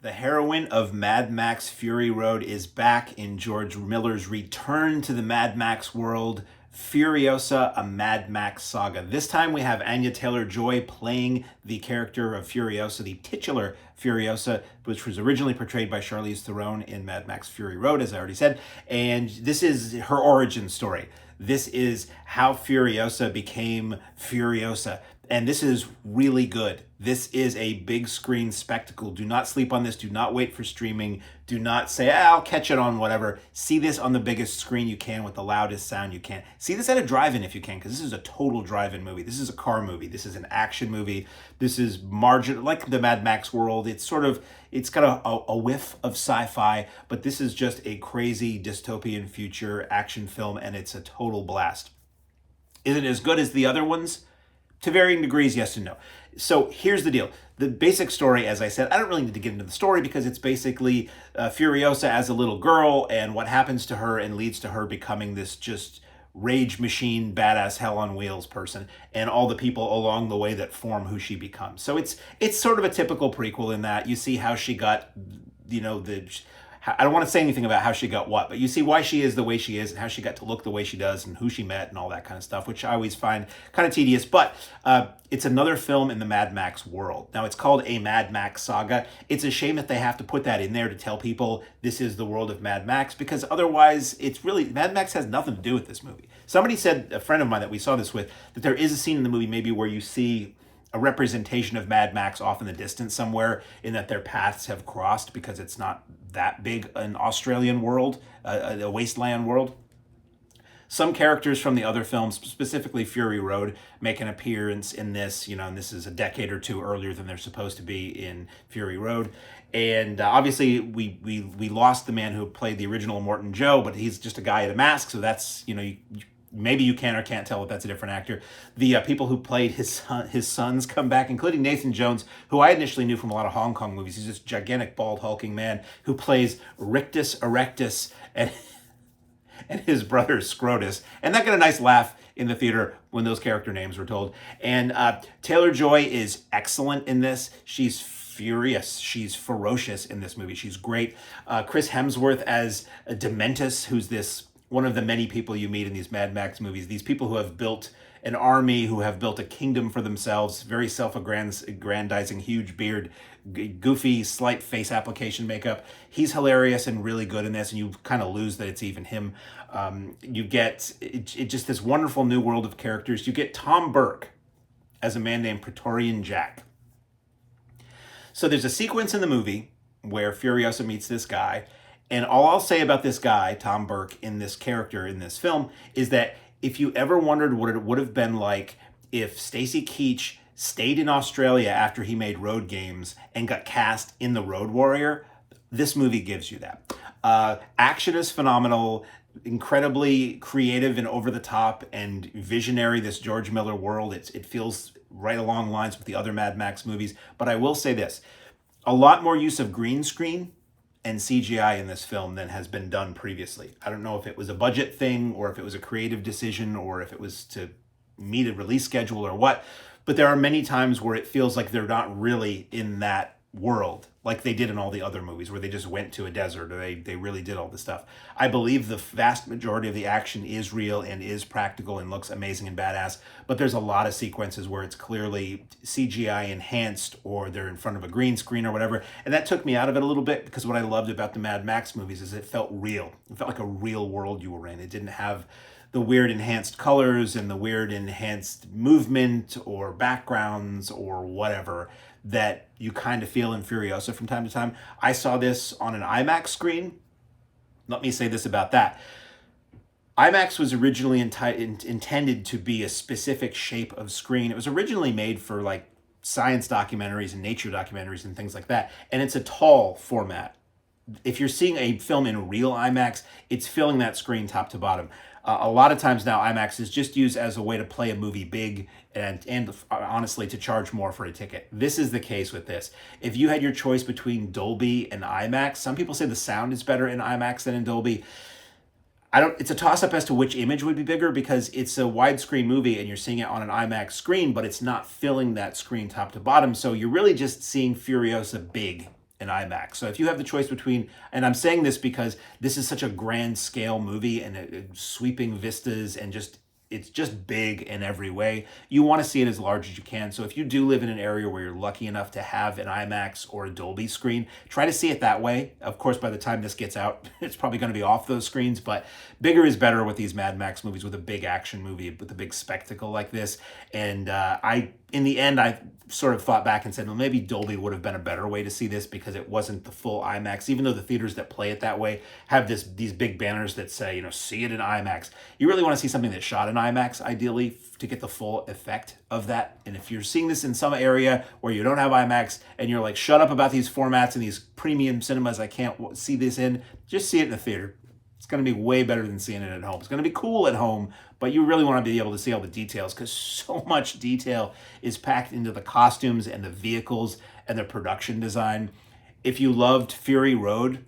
The heroine of Mad Max Fury Road is back in George Miller's return to the Mad Max world, Furiosa, a Mad Max saga. This time we have Anya Taylor-Joy playing the character of Furiosa, the titular Furiosa, which was originally portrayed by Charlize Theron in Mad Max Fury Road, as I already said. And this is her origin story. This is how Furiosa became Furiosa. And this is really good. This is a big screen spectacle. Do not sleep on this. Do not wait for streaming. Do not say, I'll catch it on whatever. See this on the biggest screen you can with the loudest sound you can. See this at a drive-in if you can, because this is a total drive-in movie. This is a car movie. This is an action movie. This is like the Mad Max world. It's got a whiff of sci-fi, but this is just a crazy dystopian future action film, and it's a total blast. Is it as good as the other ones? To varying degrees, yes and no. So here's the deal. The basic story, as I said, I don't really need to get into the story because it's basically Furiosa as a little girl and what happens to her and leads to her becoming this just rage machine, badass hell on wheels person, and all the people along the way that form who she becomes. So it's sort of a typical prequel in that you see how she got, I don't want to say anything about how she got what, but you see why she is the way she is and how she got to look the way she does and who she met and all that kind of stuff, which I always find kind of tedious. But it's another film in the Mad Max world. Now, it's called a Mad Max saga. It's a shame that they have to put that in there to tell people this is the world of Mad Max, because otherwise Mad Max has nothing to do with this movie. Somebody said, a friend of mine that we saw this with, that there is a scene in the movie maybe where you see a representation of Mad Max off in the distance somewhere, in that their paths have crossed because it's not that big an Australian world, a wasteland world. Some characters from the other films, specifically Fury Road, make an appearance in this, and this is a decade or two earlier than they're supposed to be in Fury Road. And obviously, we lost the man who played the original Morton Joe, but he's just a guy in a mask, so that's, maybe you can or can't tell if that's a different actor. The people who played his sons come back, including Nathan Jones, who I initially knew from a lot of Hong Kong movies. He's this gigantic, bald, hulking man who plays Rictus Erectus and his brother Scrotus. And that got a nice laugh in the theater when those character names were told. And Taylor-Joy is excellent in this. She's furious. She's ferocious in this movie. She's great. Chris Hemsworth as Dementus, who's one of the many people you meet in these Mad Max movies. These people who have built an army, who have built a kingdom for themselves, very self-aggrandizing, huge beard, goofy, slight face application makeup. He's hilarious and really good in this, and you kind of lose that it's even him. You get just this wonderful new world of characters. You get Tom Burke as a man named Praetorian Jack. So there's a sequence in the movie where Furiosa meets this guy, and all I'll say about this guy, Tom Burke, in this character in this film, is that if you ever wondered what it would have been like if Stacy Keach stayed in Australia after he made Road Games and got cast in The Road Warrior, this movie gives you that. Action is phenomenal, incredibly creative and over the top and visionary, this George Miller world. It feels right along lines with the other Mad Max movies. But I will say this, a lot more use of green screen and CGI in this film than has been done previously. I don't know if it was a budget thing or if it was a creative decision or if it was to meet a release schedule or what, but there are many times where it feels like they're not really in that world like they did in all the other movies, where they just went to a desert or they really did all this stuff. I believe the vast majority of the action is real and is practical and looks amazing and badass, but there's a lot of sequences where it's clearly CGI enhanced or they're in front of a green screen or whatever, and that took me out of it a little bit, because what I loved about the Mad Max movies is it felt real. It felt like a real world you were in. It didn't have the weird enhanced colors and the weird enhanced movement or backgrounds or whatever that you kind of feel in Furiosa from time to time. I saw this on an IMAX screen. Let me say this about that. IMAX was originally intended to be a specific shape of screen. It was originally made for like science documentaries and nature documentaries and things like that. And it's a tall format. If you're seeing a film in real IMAX, it's filling that screen top to bottom. A lot of times now, IMAX is just used as a way to play a movie big and honestly to charge more for a ticket. This is the case with this. If you had your choice between Dolby and IMAX, some people say the sound is better in IMAX than in Dolby. It's a toss-up as to which image would be bigger, because it's a widescreen movie and you're seeing it on an IMAX screen, but it's not filling that screen top to bottom. So you're really just seeing Furiosa big in IMAX. So if you have the choice between, and I'm saying this because this is such a grand scale movie and sweeping vistas and just it's just big in every way. You want to see it as large as you can. So if you do live in an area where you're lucky enough to have an IMAX or a Dolby screen, try to see it that way. Of course, by the time this gets out, it's probably going to be off those screens, but bigger is better with these Mad Max movies, with a big action movie, with a big spectacle like this. And in the end, I sort of thought back and said, well, maybe Dolby would have been a better way to see this because it wasn't the full IMAX, even though the theaters that play it that way have these big banners that say, see it in IMAX. You really want to see something that's shot in IMAX, ideally, to get the full effect of that. And if you're seeing this in some area where you don't have IMAX and you're like, shut up about these formats and these premium cinemas I can't see this in, just see it in the theater. It's going to be way better than seeing it at home. It's going to be cool at home, but you really want to be able to see all the details because so much detail is packed into the costumes and the vehicles and the production design. If you loved Fury Road,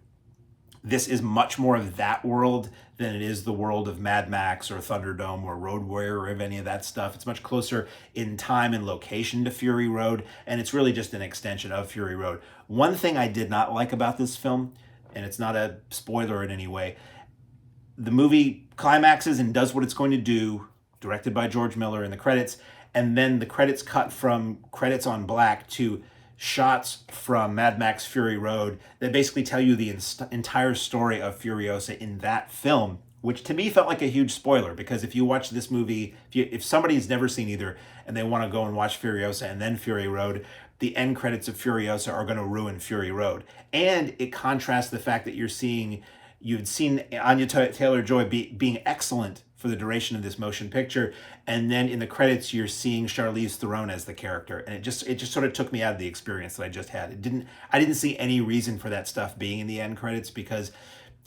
this is much more of that world than it is the world of Mad Max or Thunderdome or Road Warrior or any of that stuff. It's much closer in time and location to Fury Road, and it's really just an extension of Fury Road. One thing I did not like about this film, and it's not a spoiler in any way, the movie climaxes and does what it's going to do, directed by George Miller in the credits, and then the credits cut from credits on black to shots from Mad Max Fury Road that basically tell you the entire story of Furiosa in that film, which to me felt like a huge spoiler because if you watch this movie, if somebody's never seen either and they want to go and watch Furiosa and then Fury Road, the end credits of Furiosa are going to ruin Fury Road. And it contrasts the fact that you'd seen Anya Taylor-Joy being excellent for the duration of this motion picture, and then in the credits you're seeing Charlize Theron as the character, and it just sort of took me out of the experience that I just had. I didn't see any reason for that stuff being in the end credits because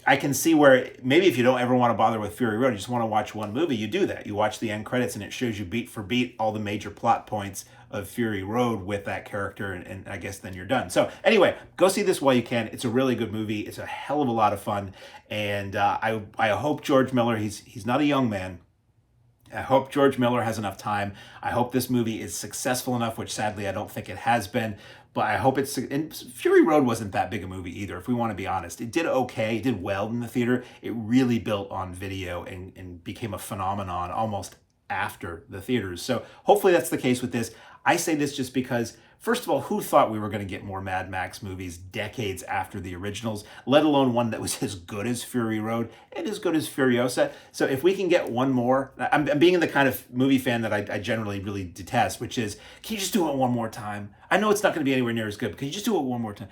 I can see where maybe if you don't ever want to bother with Fury Road, you just want to watch one movie, you do that. You watch the end credits and it shows you beat for beat all the major plot points of Fury Road with that character, and I guess then you're done. So anyway, go see this while you can. It's a really good movie. It's a hell of a lot of fun, and I hope George Miller, he's not a young man. I hope George Miller has enough time. I hope this movie is successful enough, which sadly I don't think it has been. But I hope it's... And Fury Road wasn't that big a movie either, if we want to be honest. It did okay. It did well in the theater. It really built on video and became a phenomenon almost after the theaters. So hopefully that's the case with this. I say this just because, first of all, who thought we were going to get more Mad Max movies decades after the originals, let alone one that was as good as Fury Road and as good as Furiosa? So if we can get one more, I'm being the kind of movie fan that I generally really detest, which is, can you just do it one more time? I know it's not going to be anywhere near as good, but can you just do it one more time?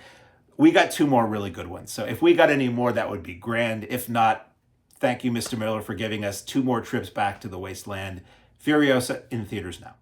We got two more really good ones. So if we got any more, that would be grand. If not, thank you, Mr. Miller, for giving us two more trips back to the wasteland. Furiosa in theaters now.